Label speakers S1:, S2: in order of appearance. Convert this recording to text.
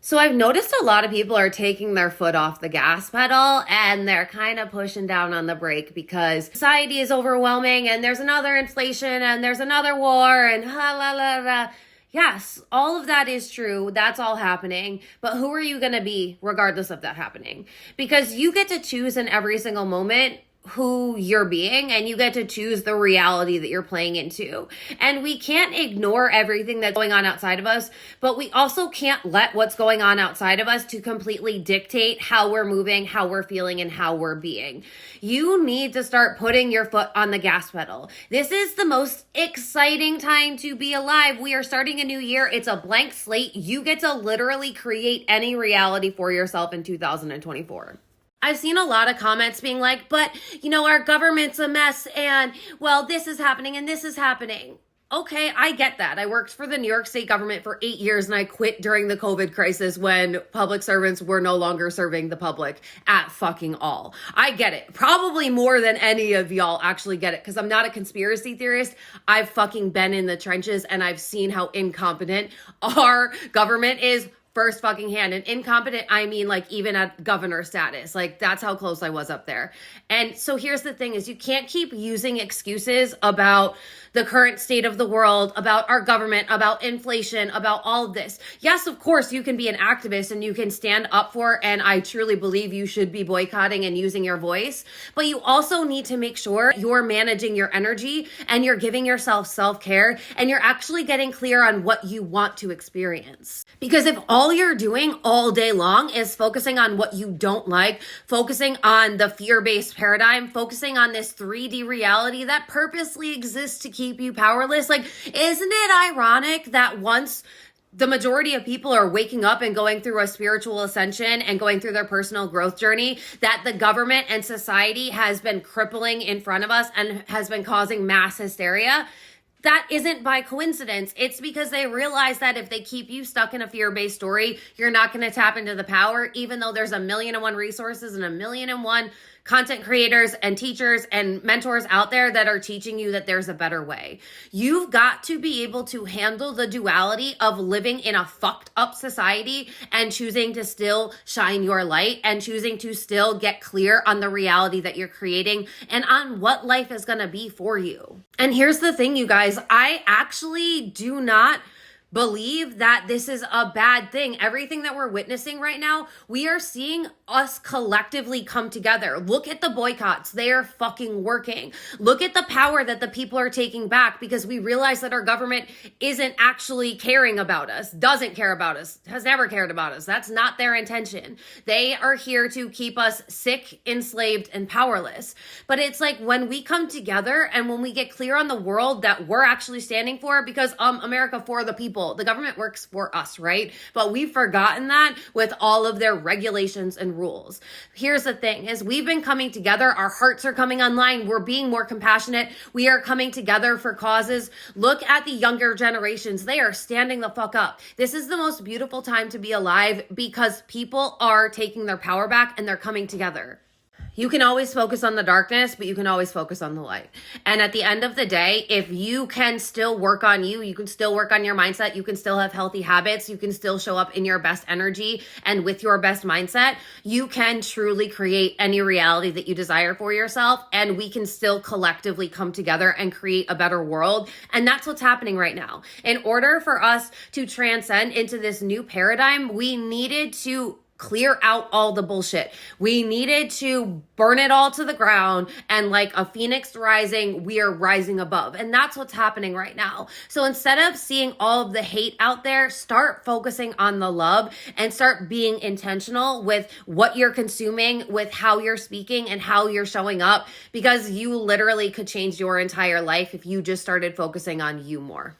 S1: So I've noticed a lot of people are taking their foot off the gas pedal and they're kind of pushing down on the brake because society is overwhelming and there's another inflation and there's another war and ha la la la. Yes, all of that is true. That's all happening. But who are you going to be regardless of that happening? Because you get to choose in every single moment who you're being, and you get to choose the reality that you're playing into. And we can't ignore everything that's going on outside of us, but we also can't let what's going on outside of us to completely dictate how we're moving, how we're feeling, and how we're being. You need to start putting your foot on the gas pedal. This is the most exciting time to be alive. We are starting a new year. It's a blank slate. You get to literally create any reality for yourself in 2024. I've seen a lot of comments being like, but, our government's a mess and, well, this is happening and this is happening. Okay, I get that. I worked for the New York State government for 8 years and I quit during the COVID crisis when public servants were no longer serving the public at fucking all. I get it. Probably more than any of y'all actually get it because I'm not a conspiracy theorist. I've fucking been in the trenches and I've seen how incompetent our government is. First fucking hand. And incompetent, I mean like even at governor status. Like that's how close I was up there. And so here's the thing is you can't keep using excuses about the current state of the world, about our government, about inflation, about all of this. Yes, of course, you can be an activist and you can stand up for, and I truly believe you should be boycotting and using your voice, but you also need to make sure you're managing your energy and you're giving yourself self-care and you're actually getting clear on what you want to experience. Because if all you're doing all day long is focusing on what you don't like, focusing on the fear-based paradigm, focusing on this 3D reality that purposely exists to keep you powerless, like, isn't it ironic that once the majority of people are waking up and going through a spiritual ascension and going through their personal growth journey, that the government and society has been crippling in front of us and has been causing mass hysteria? That isn't by coincidence. It's because they realize that if they keep you stuck in a fear-based story, you're not going to tap into the power, even though there's 1,000,001 resources and 1,000,001 content creators and teachers and mentors out there that are teaching you that there's a better way. You've got to be able to handle the duality of living in a fucked up society and choosing to still shine your light and choosing to still get clear on the reality that you're creating and on what life is going to be for you. And here's the thing, you guys, I actually do not believe that this is a bad thing. Everything that we're witnessing right now, we are seeing us collectively come together. Look at the boycotts. They are fucking working. Look at the power that the people are taking back because we realize that our government isn't actually caring about us, doesn't care about us, has never cared about us. That's not their intention. They are here to keep us sick, enslaved, and powerless. But it's like when we come together and when we get clear on the world that we're actually standing for, because America for the people, the government works for us, right? But we've forgotten that with all of their regulations and rules. Here's the thing is we've been coming together. Our hearts are coming online. We're being more compassionate. We are coming together for causes. Look at the younger generations. They are standing the fuck up. This is the most beautiful time to be alive because people are taking their power back and they're coming together. You can always focus on the darkness, but you can always focus on the light. And at the end of the day, if you can still work on you, you can still work on your mindset, you can still have healthy habits, you can still show up in your best energy and with your best mindset, you can truly create any reality that you desire for yourself. And we can still collectively come together and create a better world. And that's what's happening right now. In order for us to transcend into this new paradigm, we needed to clear out all the bullshit. We needed to burn it all to the ground and like a phoenix rising, we are rising above. And that's what's happening right now. So instead of seeing all of the hate out there, start focusing on the love and start being intentional with what you're consuming, with how you're speaking and how you're showing up, because you literally could change your entire life if you just started focusing on you more.